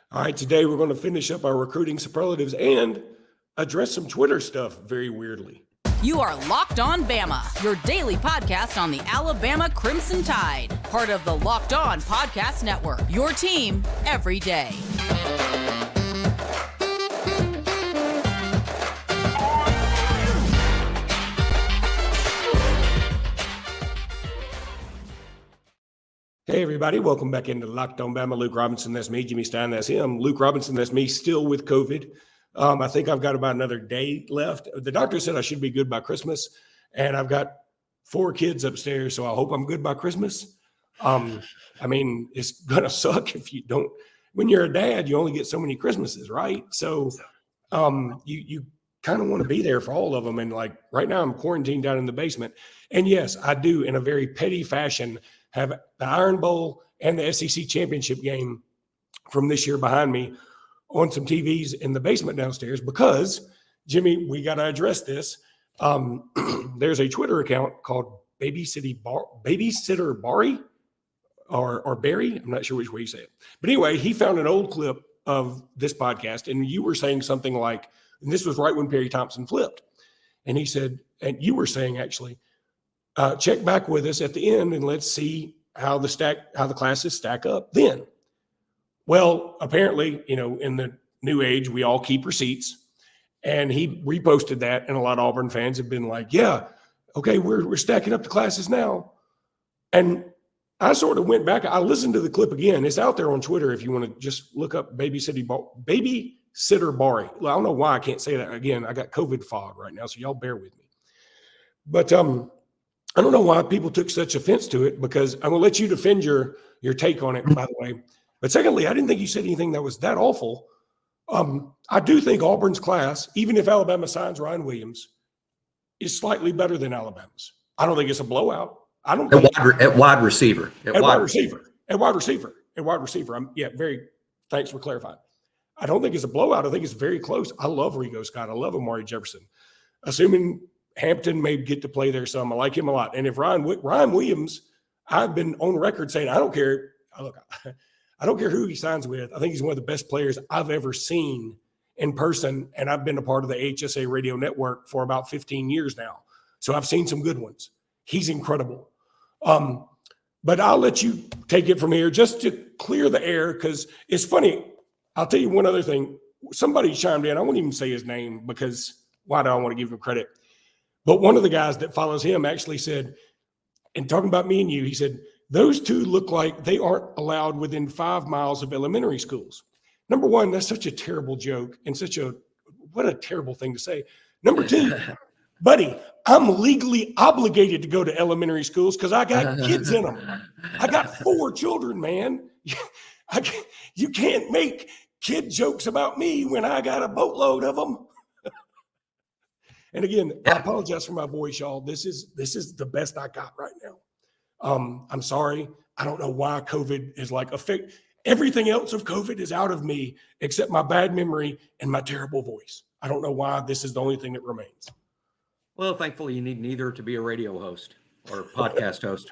All right, today we're going to finish up our recruiting superlatives and address some Twitter stuff very weirdly. You are Locked On Bama, your daily podcast on the Alabama Crimson Tide, part of the Locked On Podcast Network, your team every day. Hey, everybody. Welcome back into Locked On Bama. Luke Robinson, that's me. Jimmy Stein, that's him. Luke Robinson, that's me, still with COVID. I think I've got about another day left. The doctor said I should be good by Christmas, and I've got 4 kids upstairs, so I hope I'm good by Christmas. I mean, it's going to suck if you don't. When you're a dad, you only get so many Christmases, right? So you kind of want to be there for all of them. And like right now, I'm quarantined down in the basement. And yes, I do, in a very petty fashion, have the Iron Bowl and the SEC championship game from this year behind me on some TVs in the basement downstairs because, Jimmy, we got to address this. There's a Twitter account called Babysitter Barry or Barry. I'm not sure which way you say it. But anyway, he found an old clip of this podcast, and you were saying something like, and this was right when Perry Thompson flipped. And he said, and you were saying actually, check back with us at the end and let's see how the classes stack up then. Well, apparently, in the new age, we all keep receipts. And he reposted that, and a lot of Auburn fans have been like, yeah, okay, we're stacking up the classes now. And I sort of went back. I listened to the clip again. It's out there on Twitter if you want to just look up Babysitter Barry. I don't know why I can't say that again. I got COVID fog right now, so y'all bear with me. But I don't know why people took such offense to it, because I'm going to let you defend your take on it, by the way. But secondly, I didn't think you said anything that was that awful. I do think Auburn's class, even if Alabama signs Ryan Williams, is slightly better than Alabama's. I don't think it's a blowout. I don't think at wide receiver. At wide receiver. Thanks for clarifying. I don't think it's a blowout. I think it's very close. I love Rico Scott. I love Amari Jefferson. Assuming Hampton may get to play there some, I like him a lot. And if Ryan Williams, I've been on record saying I don't care. Look, I don't care who he signs with. I think he's one of the best players I've ever seen in person, and I've been a part of the HSA radio network for about 15 years now. So I've seen some good ones. He's incredible. But I'll let you take it from here just to clear the air, because it's funny. I'll tell you one other thing. Somebody chimed in. I won't even say his name because why do I want to give him credit? But one of the guys that follows him actually said, and talking about me and you, he said, those two look like they aren't allowed within 5 miles of elementary schools. Number one, that's such a terrible joke and what a terrible thing to say. Number two, buddy, I'm legally obligated to go to elementary schools because I got kids in them. I got 4 children, man. You can't make kid jokes about me when I got a boatload of them. And again, I apologize for my voice, y'all. This is the best I got right now. I'm sorry. I don't know why COVID is like everything else of COVID is out of me except my bad memory and my terrible voice. I don't know why this is the only thing that remains. Well, thankfully, you need neither to be a radio host or a podcast host.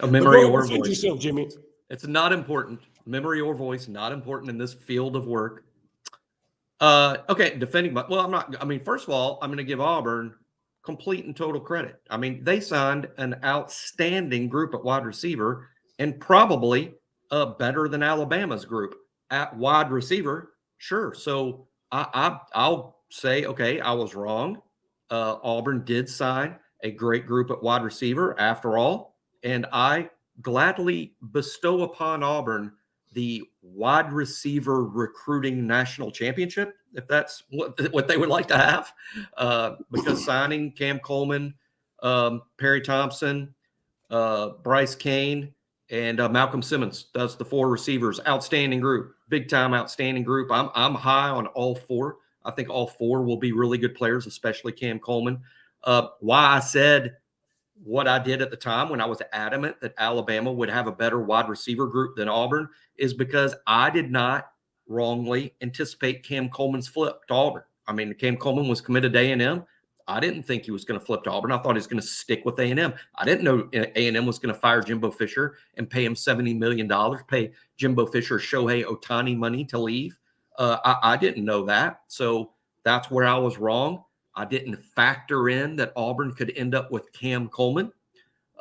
A memory or voice. Yourself, Jimmy. It's not important. Memory or voice, not important in this field of work. Okay, defending first of all, I'm going to give Auburn complete and total credit. I mean, they signed an outstanding group at wide receiver and probably better than Alabama's group at wide receiver. Sure. So I'll say, okay, I was wrong. Auburn did sign a great group at wide receiver after all, and I gladly bestow upon Auburn the wide receiver recruiting national championship, if that's what they would like to have, because signing Cam Coleman, Perry Thompson, Bryce Kane, and Malcolm Simmons, that's the 4 receivers. Outstanding group, big time outstanding group. I'm high on all 4. I think all 4 will be really good players, especially Cam Coleman. Why I said what I did at the time when I was adamant that Alabama would have a better wide receiver group than Auburn is because I did not wrongly anticipate Cam Coleman's flip to Auburn. I mean, Cam Coleman was committed to A&M. I didn't think he was going to flip to Auburn. I thought he was going to stick with A&M. I didn't know A&M was going to fire Jimbo Fisher and pay him $70 million, pay Jimbo Fisher Shohei Ohtani money to leave. I didn't know that. So that's where I was wrong. I didn't factor in that Auburn could end up with Cam Coleman.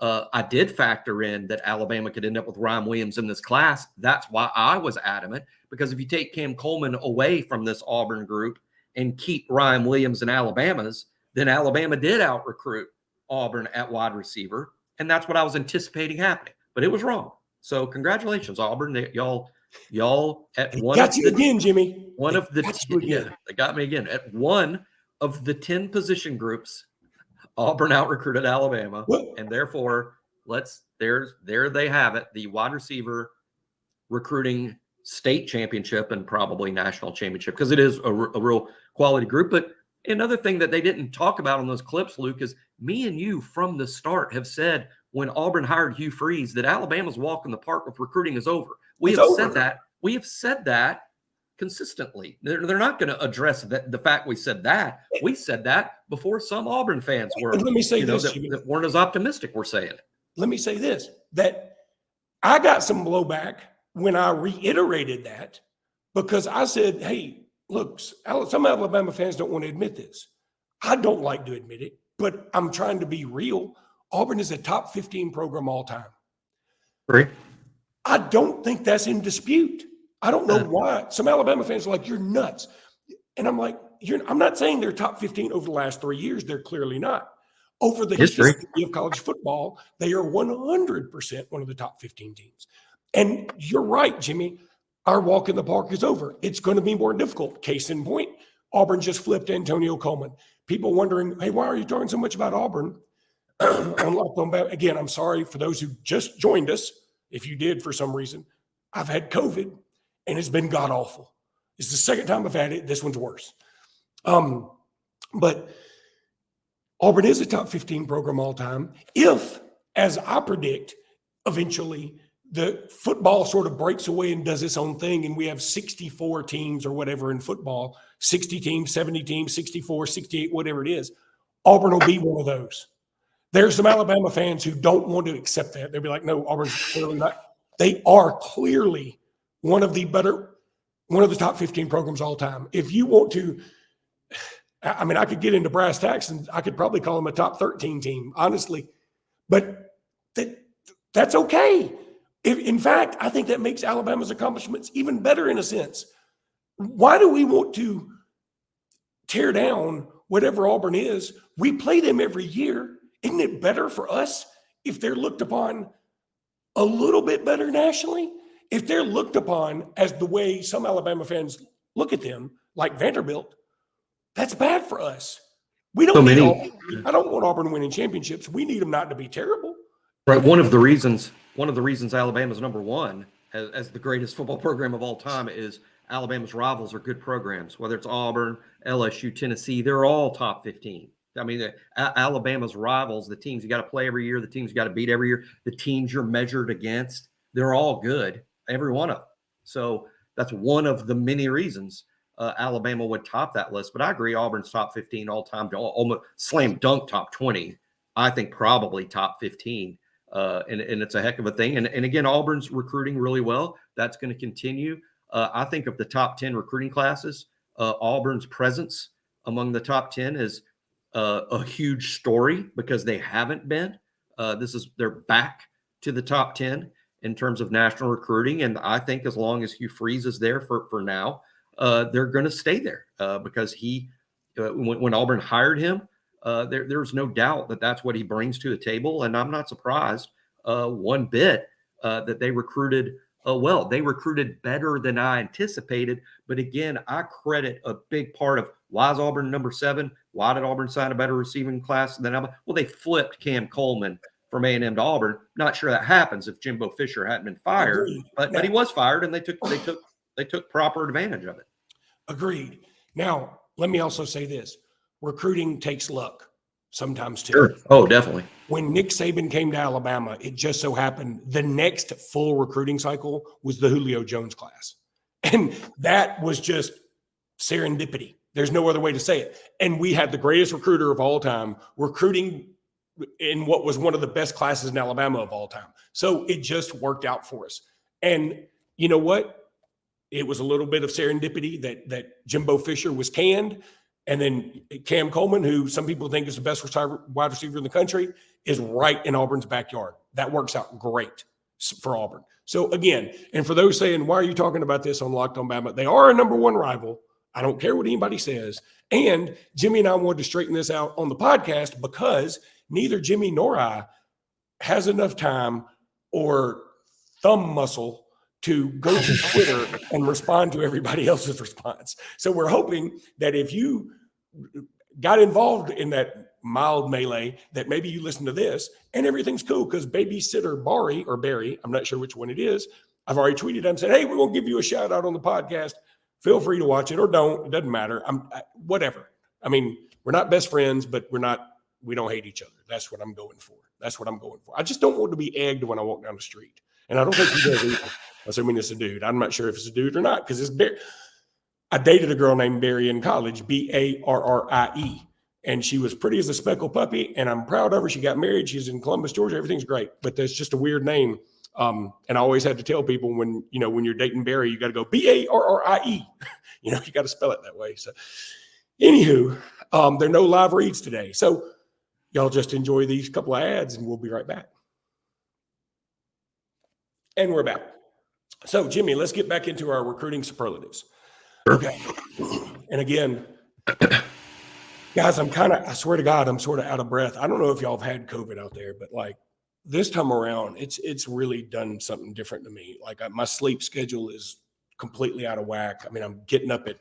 I did factor in that Alabama could end up with Ryan Williams in this class. That's why I was adamant, because if you take Cam Coleman away from this Auburn group and keep Ryan Williams and Alabama's, then Alabama did out-recruit Auburn at wide receiver, and that's what I was anticipating happening. But it was wrong. So congratulations, Auburn. Y'all at one got you again, Jimmy. One of the they got me again. At one of the 10 position groups, Auburn out-recruited Alabama, and therefore there they have it, the wide receiver recruiting state championship and probably national championship, because it is a real quality group. But another thing that they didn't talk about on those clips, Luke, is me and you from the start have said when Auburn hired Hugh Freeze that Alabama's walk in the park with recruiting is over. We have said that consistently. They're not going to address the fact we said that. We said that before some Auburn fans were. Let me say this, that weren't as optimistic. We're saying it. Let me say this, that I got some blowback when I reiterated that, because I said, hey, look, some Alabama fans don't want to admit this. I don't like to admit it, but I'm trying to be real. Auburn is a top 15 program all time. Right. I don't think that's in dispute. I don't know why. Some Alabama fans are like, you're nuts. And I'm like, I'm not saying they're top 15 over the last 3 years. They're clearly not. Over the history of college football, they are 100% one of the top 15 teams. And you're right, Jimmy. Our walk in the park is over. It's going to be more difficult. Case in point, Auburn just flipped Antonio Coleman. People wondering, hey, why are you talking so much about Auburn? Again, I'm sorry for those who just joined us. If you did for some reason, I've had COVID and it's been god awful. It's the second time I've had it. This one's worse. But Auburn is a top 15 program all time. If, as I predict, eventually the football sort of breaks away and does its own thing, and we have 64 teams or whatever in football, 60 teams, 70 teams, 64, 68, whatever it is, Auburn will be one of those. There's some Alabama fans who don't want to accept that. They'll be like, no, Auburn's clearly not. They are clearly one of the top 15 programs all time. If you want to, I mean, I could get into brass tacks and I could probably call them a top 13 team, honestly. But that's okay. In fact, I think that makes Alabama's accomplishments even better in a sense. Why do we want to tear down whatever Auburn is? We play them every year. Isn't it better for us if they're looked upon a little bit better nationally? If they're looked upon as the way some Alabama fans look at them, like Vanderbilt, that's bad for us. We don't I don't want Auburn winning championships. We need them not to be terrible. Right. One of the reasons Alabama's number one as the greatest football program of all time is Alabama's rivals are good programs, whether it's Auburn, LSU, Tennessee, they're all top 15. I mean, Alabama's rivals, the teams you got to play every year, the teams you got to beat every year, the teams you're measured against, they're all good, every one of them. So that's one of the many reasons Alabama would top that list. But I agree, Auburn's top 15 all time, almost slam dunk top 20. I think probably top 15. And it's a heck of a thing. And again, Auburn's recruiting really well. That's going to continue. I think of the top 10 recruiting classes, Auburn's presence among the top 10 is a huge story because they haven't been. They're back to the top 10 in terms of national recruiting. And I think as long as Hugh Freeze is there for now, they're going to stay there because when Auburn hired him, there's no doubt that that's what he brings to the table. And I'm not surprised one bit that they recruited well. They recruited better than I anticipated. But again, I credit a big part of why is Auburn number 7? Why did Auburn sign a better receiving class than Alabama? Well, they flipped Cam Coleman from A&M to Auburn. Not sure that happens if Jimbo Fisher hadn't been fired, but he was fired, and they took proper advantage of it. Agreed. Now, let me also say this. Recruiting takes luck sometimes too. Sure. Oh, definitely. When Nick Saban came to Alabama, it just so happened the next full recruiting cycle was the Julio Jones class. And that was just serendipity. There's no other way to say it. And we had the greatest recruiter of all time recruiting in what was one of the best classes in Alabama of all time. So it just worked out for us. And you know what? It was a little bit of serendipity that Jimbo Fisher was canned. And then Cam Coleman, who some people think is the best wide receiver in the country, is right in Auburn's backyard. That works out great for Auburn. So again, and for those saying, why are you talking about this on Locked on Bama? They are a number one rival. I don't care what anybody says. And Jimmy and I wanted to straighten this out on the podcast because neither Jimmy nor I has enough time or thumb muscle to go to Twitter and respond to everybody else's response. So we're hoping that if you got involved in that mild melee, that maybe you listen to this and everything's cool because babysitter Barry, I'm not sure which one it is. I've already tweeted him, said, hey, we're going to give you a shout out on the podcast. Feel free to watch it or don't. It doesn't matter. Whatever. I mean, we're not best friends, but we don't hate each other. That's what I'm going for. I just don't want to be egged when I walk down the street. And I don't think he does either. Assuming it's a dude. I'm not sure if it's a dude or not because it's Barry. I dated a girl named Barry in college, Barrie, and she was pretty as a speckled puppy, and I'm proud of her. She got married. She's in Columbus, Georgia. Everything's great, but that's just a weird name. And I always had to tell people when you're dating Barry, you got to go Barrie. You got to spell it that way. So, anywho, there are no live reads today. So, y'all just enjoy these couple of ads, and we'll be right back. And we're back. So, Jimmy, let's get back into our recruiting superlatives. Okay. And again, guys, I swear to God, I'm sort of out of breath. I don't know if y'all have had COVID out there, but like this time around, it's really done something different to me. Like my sleep schedule is completely out of whack. I mean, I'm getting up at,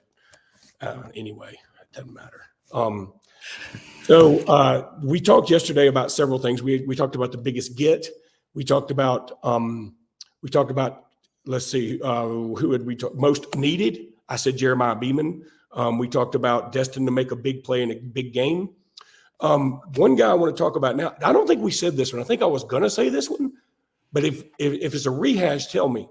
anyway, it doesn't matter. So we talked yesterday about several things. We talked about the biggest get. We talked about, let's see, who had we talked most needed? I said Jeremiah Beeman. We talked about destined to make a big play in a big game. One guy I want to talk about now, I don't think we said this one. I think I was going to say this one, but if it's a rehash, tell me.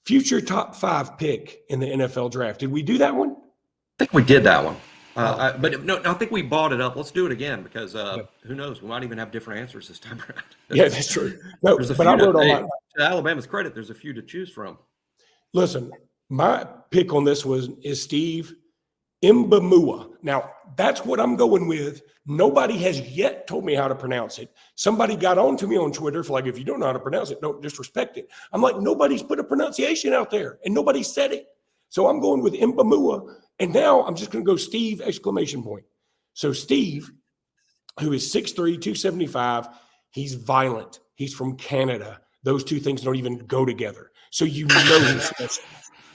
Future top 5 pick in the NFL draft. Did we do that one? I think we did that one. But no, I think we bought it up. Let's do it again because who knows? We might even have different answers this time around. Yeah, that's true. No, but I wrote on to Alabama's credit, there's a few to choose from. Listen, my pick on this is Steve Imua. Now, that's what I'm going with. Nobody has yet told me how to pronounce it. Somebody got on to me on Twitter for like, if you don't know how to pronounce it, don't disrespect it. I'm like, nobody's put a pronunciation out there and nobody said it. So I'm going with Imua. And now I'm just going to go Steve ! So Steve, who is 6'3", 275, he's violent. He's from Canada. Those two things don't even go together. So he's special.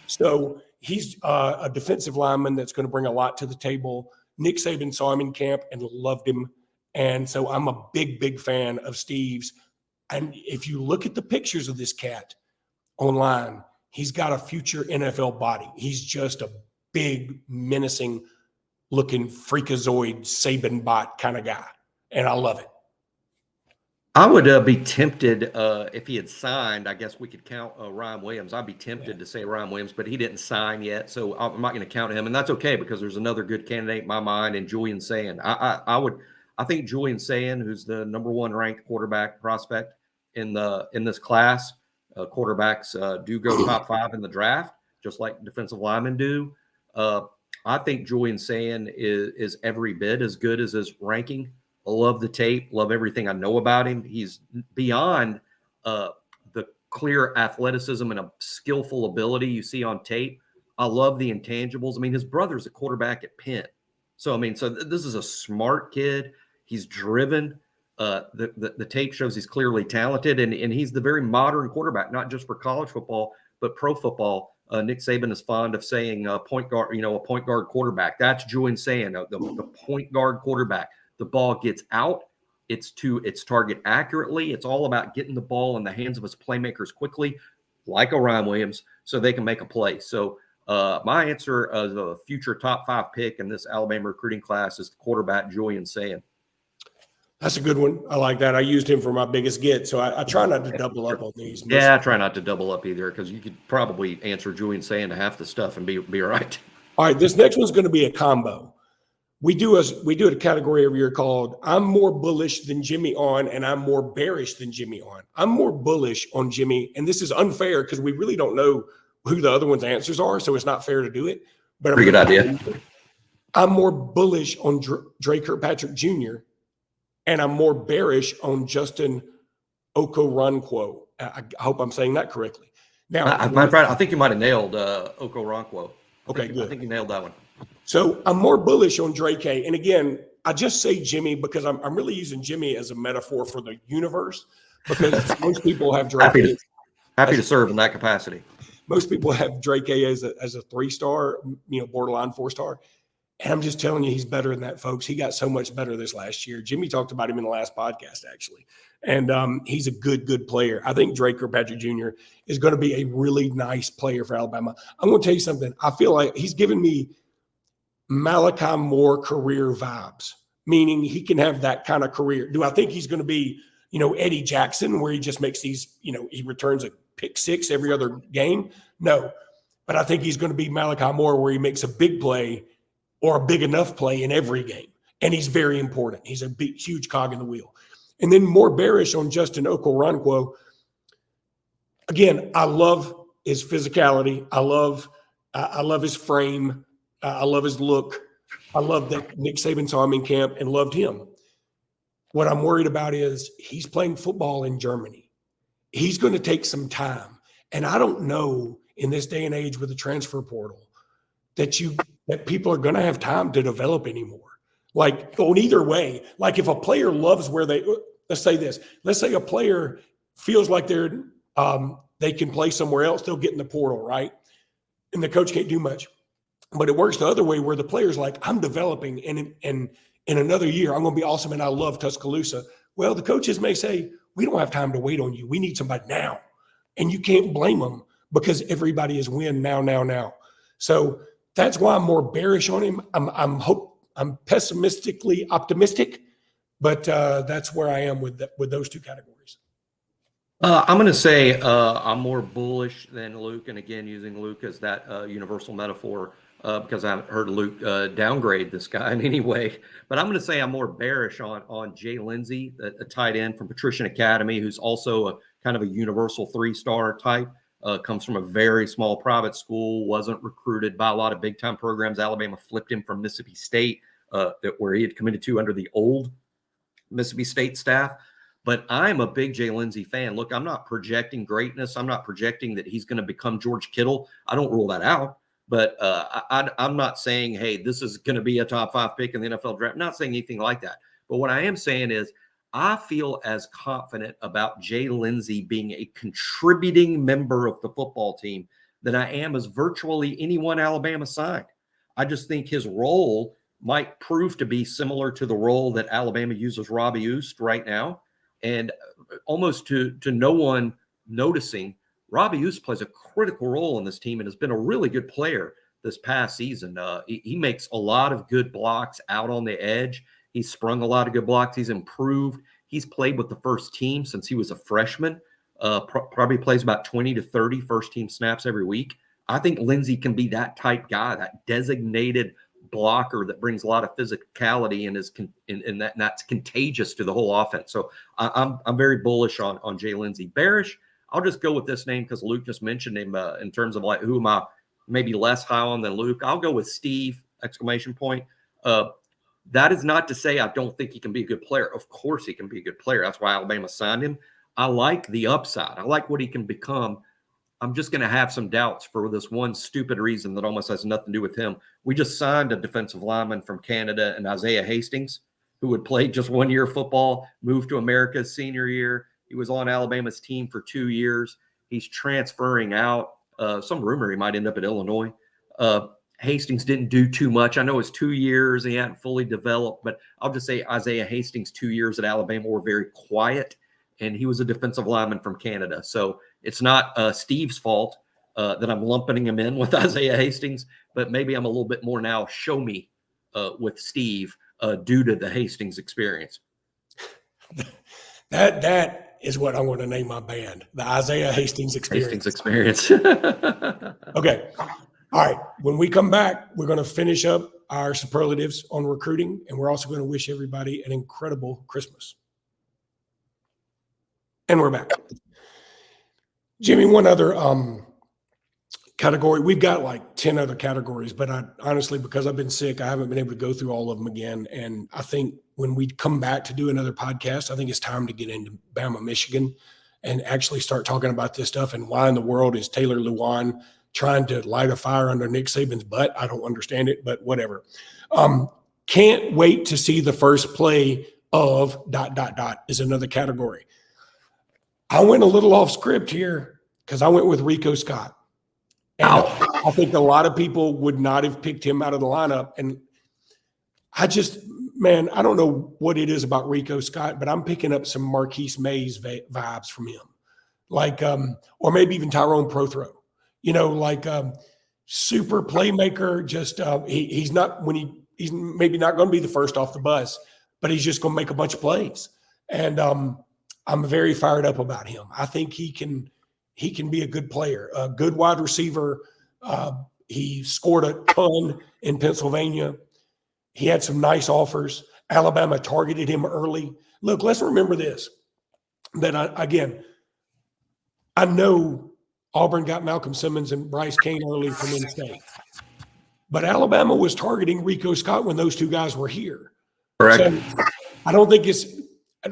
So he's a defensive lineman that's going to bring a lot to the table. Nick Saban saw him in camp and loved him. And so I'm a big, big fan of Steve's. And if you look at the pictures of this cat online, he's got a future NFL body. He's just a big, menacing looking freakazoid Saban bot kind of guy. And I love it. I would be tempted if he had signed. I guess we could count Ryan Williams. I'd be tempted to say Ryan Williams, but he didn't sign yet, so I'm not going to count him, and that's okay because there's another good candidate in my mind, and Julian Sayan. I think Julian Sayan, who's the number 1 ranked quarterback prospect in this class. Quarterbacks do go top 5 in the draft, just like defensive linemen do. I think Julian Sayan is every bit as good as his ranking. I love the tape, love everything I know about him. He's beyond the clear athleticism and a skillful ability you see on tape. I love the intangibles. I mean, his brother's a quarterback at Penn. So this is a smart kid. He's driven. The tape shows he's clearly talented, and he's the very modern quarterback, not just for college football, but pro football. Nick Saban is fond of saying point guard, a point guard quarterback. That's Julian Sayan, the point guard quarterback. The ball gets out. It's to its target accurately. It's all about getting the ball in the hands of his playmakers quickly, like a Ryan Williams, so they can make a play. So my answer as a future top 5 pick in this Alabama recruiting class is the quarterback Julian Sayan. That's a good one. I like that. I used him for my biggest get, so I try not to double up on these. Yeah, I try not to double up either because you could probably answer Julian Sayan to half the stuff and be right. All right, this next one's going to be a combo. We do a category every year called I'm more bullish than Jimmy on, and I'm more bearish than Jimmy on. I'm more bullish on Jimmy, and this is unfair because we really don't know who the other one's answers are, so it's not fair to do it. But Pretty good idea. I'm more bullish on Dre Kirkpatrick Jr., and I'm more bearish on Justin Okoronkwo. I hope I'm saying that correctly. Now, I think you might have nailed Okoronkwo. Okay, good. I think you nailed that one. So I'm more bullish on Dre K. And again, I just say Jimmy because I'm really using Jimmy as a metaphor for the universe because most people have Dre K. Happy to serve in that capacity. Most people have Dre K as a 3-star, borderline 4-star. And I'm just telling you, he's better than that, folks. He got so much better this last year. Jimmy talked about him in the last podcast, actually. And he's a good player. I think Drake Kirkpatrick Jr. is going to be a really nice player for Alabama. I'm going to tell you something. I feel like he's giving me Malachi Moore career vibes, meaning he can have that kind of career. Do I think he's going to be, Eddie Jackson, where he just makes these, he returns a pick 6 every other game? No. But I think he's going to be Malachi Moore, where he makes a big play or a big enough play in every game. And he's very important. He's a big, huge cog in the wheel. And then more bearish on Justin Okoronkwo. Again, I love his physicality. I love his frame. I love his look. I love that Nick Saban saw him in camp and loved him. What I'm worried about is he's playing football in Germany. He's going to take some time. And I don't know in this day and age with the transfer portal that people are going to have time to develop anymore. Like going either way. Like if a player loves where let's say this. Let's say a player feels like they can play somewhere else. They'll get in the portal, right? And the coach can't do much. But it works the other way where the player's like, I'm developing, and in another year, I'm going to be awesome, and I love Tuscaloosa. Well, the coaches may say, we don't have time to wait on you. We need somebody now. And you can't blame them because everybody is win now. So that's why I'm more bearish on him. I'm pessimistically optimistic, but that's where I am with those two categories. I'm going to say I'm more bullish than Luke, and again, using Luke as that universal metaphor because I haven't heard Luke downgrade this guy in any way. But I'm going to say I'm more bearish on Jay Lindsey, a tight end from Patrician Academy, who's also a kind of a universal 3-star type. Comes from a very small private school, wasn't recruited by a lot of big-time programs. Alabama flipped him from Mississippi State, where he had committed to under the old Mississippi State staff. But I'm a big Jay Lindsey fan. Look, I'm not projecting greatness. I'm not projecting that he's going to become George Kittle. I don't rule that out. But I'm not saying, hey, this is going to be a top 5 pick in the NFL draft. I'm not saying anything like that. But what I am saying is I feel as confident about Jay Lindsey being a contributing member of the football team than I am as virtually anyone Alabama signed. I just think his role might prove to be similar to the role that Alabama uses Robbie Oost right now. And almost to no one noticing, Robbie Oost plays a critical role in this team and has been a really good player this past season. He makes a lot of good blocks out on the edge. He's sprung a lot of good blocks. He's improved. He's played with the first team since he was a freshman. Probably plays about 20 to 30 first-team snaps every week. I think Lindsey can be that type guy, that designated blocker that brings a lot of physicality and that's contagious to the whole offense. So I'm very bullish on Jay Lindsey. Bearish, I'll just go with this name because Luke just mentioned him in terms of like who am I maybe less high on than Luke. I'll go with Steve, ! That is not to say I don't think he can be a good player. Of course he can be a good player. That's why Alabama signed him. I like the upside. I like what he can become. I'm just going to have some doubts for this one stupid reason that almost has nothing to do with him. We just signed a defensive lineman from Canada, and Isaiah Hastings, who had played just 1 year of football, moved to America his senior year. He was on Alabama's team for 2 years. He's transferring out. Some rumor he might end up at Illinois. Hastings didn't do too much. I know it's 2 years. He hadn't fully developed, but I'll just say Isaiah Hastings' 2 years at Alabama were very quiet, and he was a defensive lineman from Canada. So it's not Steve's fault that I'm lumping him in with Isaiah Hastings, but maybe I'm a little bit more now show me with Steve due to the Hastings experience. That is what I want to name my band, the Isaiah Hastings Experience. Hastings Experience. Okay. All right. When we come back, we're going to finish up our superlatives on recruiting, and we're also going to wish everybody an incredible Christmas. And we're back. Jimmy, one other category. We've got like 10 other categories, but I honestly, because I've been sick, I haven't been able to go through all of them again. And I think when we come back to do another podcast, I think it's time to get into Bama, Michigan, and actually start talking about this stuff and why in the world is Taylor Lewan trying to light a fire under Nick Saban's butt. I don't understand it, but whatever. Can't wait to see the first play of ... is another category. I went a little off script here because I went with Rico Scott. And I think a lot of people would not have picked him out of the lineup. And I I don't know what it is about Rico Scott, but I'm picking up some Marquise Mays vibes from him. Like, or maybe even Tyrone Prothro. Super playmaker. Just he's not he's maybe not going to be the first off the bus, but he's just going to make a bunch of plays. And I'm very fired up about him. I think he can be a good player, a good wide receiver. He scored a ton in Pennsylvania. He had some nice offers. Alabama targeted him early. Look, let's remember this, that I know Auburn got Malcolm Simmons and Bryce Kane early from in-state. But Alabama was targeting Rico Scott when those two guys were here. Correct. So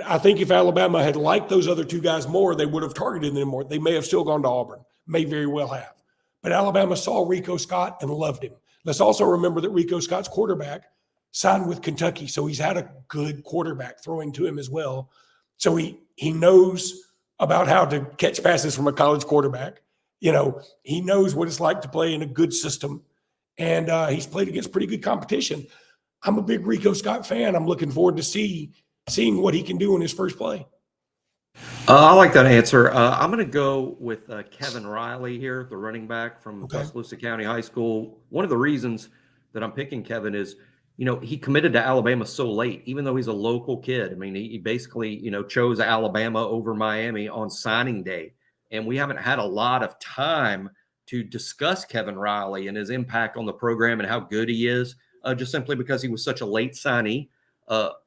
I think if Alabama had liked those other two guys more, they would have targeted them more. They may have still gone to Auburn, may very well have. But Alabama saw Rico Scott and loved him. Let's also remember that Rico Scott's quarterback signed with Kentucky, so he's had a good quarterback throwing to him as well. So he knows about how to catch passes from a college quarterback. He knows what it's like to play in a good system, and he's played against pretty good competition. I'm a big Rico Scott fan. I'm looking forward to seeing what he can do in his first play. I like that answer. I'm going to go with Kevin Riley here, the running back from Tuscaloosa County High School. One of the reasons that I'm picking Kevin is, he committed to Alabama so late, even though he's a local kid. I mean, he basically, chose Alabama over Miami on signing day. And we haven't had a lot of time to discuss Kevin Riley and his impact on the program and how good he is, just simply because he was such a late signee.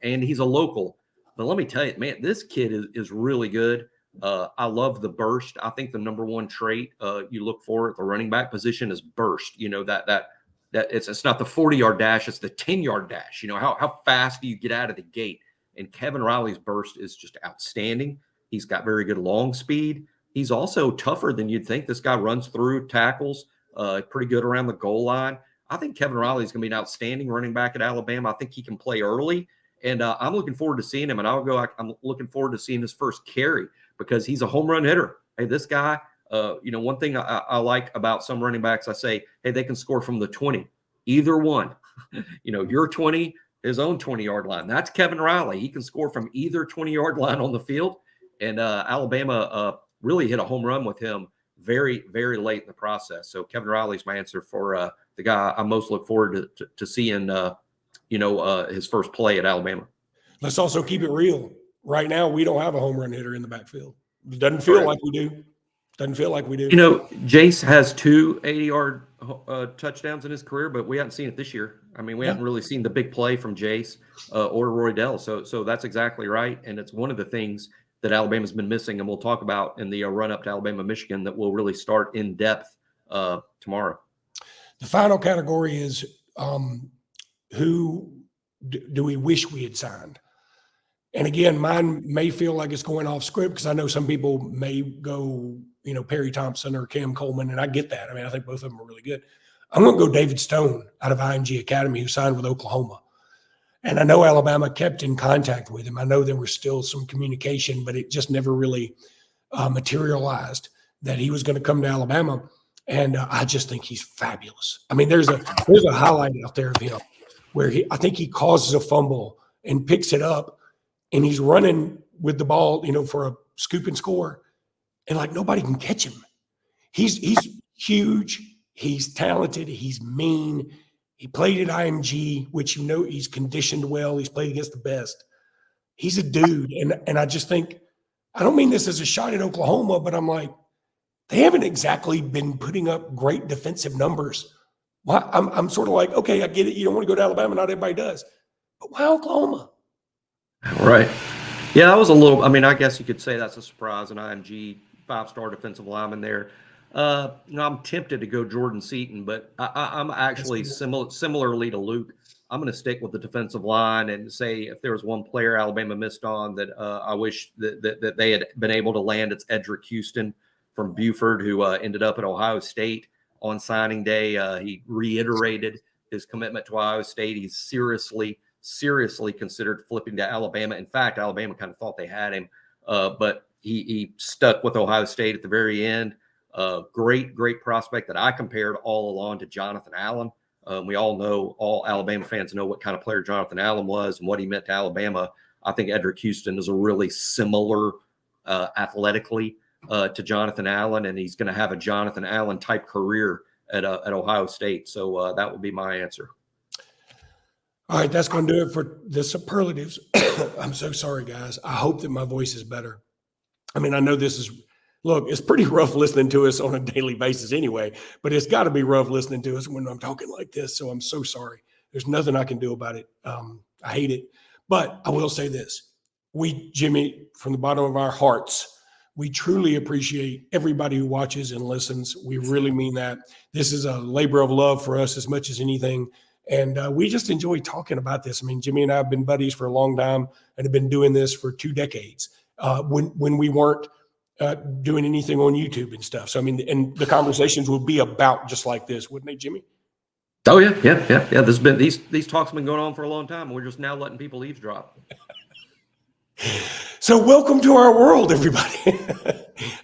And he's a local. But let me tell you, man, this kid is really good. I love the burst. I think the number one trait you look for at the running back position is burst. That it's not the 40-yard dash, it's the 10-yard dash. How fast do you get out of the gate? And Kevin Riley's burst is just outstanding. He's got very good long speed. He's also tougher than you'd think. This guy runs through tackles, pretty good around the goal line. I think Kevin Riley is going to be an outstanding running back at Alabama. I think he can play early, and I'm looking forward to seeing him. And I'm looking forward to seeing his first carry because he's a home run hitter. Hey, this guy, one thing I like about some running backs, I say, hey, they can score from the 20, either one. Your 20, his own 20-yard line. That's Kevin Riley. He can score from either 20-yard line on the field, and Alabama really hit a home run with him very, very late in the process. So Kevin Riley's my answer for the guy I most look forward to seeing, his first play at Alabama. Let's also keep it real. Right now, we don't have a home run hitter in the backfield. It doesn't feel like we do. Jace has 2 80-yard touchdowns in his career, but we haven't seen it this year. I mean, we haven't really seen the big play from Jace or Roydell. So that's exactly right. And it's one of the things that Alabama's been missing, and we'll talk about in the run-up to Alabama, Michigan, that will really start in depth tomorrow. The final category is who do we wish we had signed? And again, mine may feel like it's going off script because I know some people may go, Perry Thompson or Cam Coleman, and I get that. I mean, I think both of them are really good. I'm going to go David Stone out of IMG Academy, who signed with Oklahoma. And I know Alabama kept in contact with him. I know there was still some communication, but it just never really materialized that he was going to come to Alabama. And I just think he's fabulous. I mean, there's a highlight out there of him where I think he causes a fumble and picks it up, and he's running with the ball, for a scoop and score, and like nobody can catch him. He's huge. He's talented. He's mean. He played at IMG, which he's conditioned well. He's played against the best. He's a dude. And I just think, I don't mean this as a shot at Oklahoma, but I'm like, they haven't exactly been putting up great defensive numbers Why? I'm sort of like, okay, I get it. You don't want to go to Alabama. Not everybody does. But why Oklahoma? Right. Yeah, that was a little, I mean, I guess you could say that's a surprise, an IMG 5-star defensive lineman there. I'm tempted to go Jordan Seaton, but I'm actually similarly to Luke. I'm going to stick with the defensive line and say if there was one player Alabama missed on that I wish that they had been able to land, it's Edrick Houston from Buford, who ended up at Ohio State on signing day. He reiterated his commitment to Ohio State. He's seriously considered flipping to Alabama. In fact, Alabama kind of thought they had him, but he stuck with Ohio State at the very end. Great prospect that I compared all along to Jonathan Allen. We all know, all Alabama fans know what kind of player Jonathan Allen was and what he meant to Alabama. I think Edrick Houston is a really similar athletically to Jonathan Allen, and he's going to have a Jonathan Allen type career at Ohio State. So that would be my answer. All right, that's going to do it for the superlatives. I'm so sorry, guys. I hope that my voice is better. I mean, I know it's pretty rough listening to us on a daily basis anyway, but it's got to be rough listening to us when I'm talking like this. So I'm so sorry. There's nothing I can do about it. I hate it. But I will say this. Jimmy, from the bottom of our hearts, we truly appreciate everybody who watches and listens. We really mean that. This is a labor of love for us as much as anything. And we just enjoy talking about this. I mean, Jimmy and I have been buddies for a long time and have been doing this for 2 decades when we weren't doing anything on YouTube and stuff. So, I mean, and the conversations would be about just like this, wouldn't they, Jimmy? Oh, yeah. There's been these talks have been going on for a long time. And we're just now letting people eavesdrop. So welcome to our world, everybody.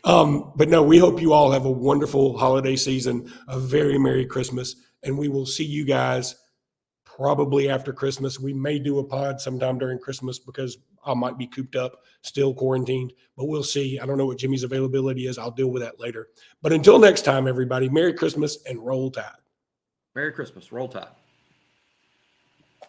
But no, we hope you all have a wonderful holiday season, a very Merry Christmas, and we will see you guys probably after Christmas. We may do a pod sometime during Christmas because I might be cooped up, still quarantined, but we'll see. I don't know what Jimmy's availability is. I'll deal with that later. But until next time, everybody, Merry Christmas and roll tide. Merry Christmas. Roll Tide.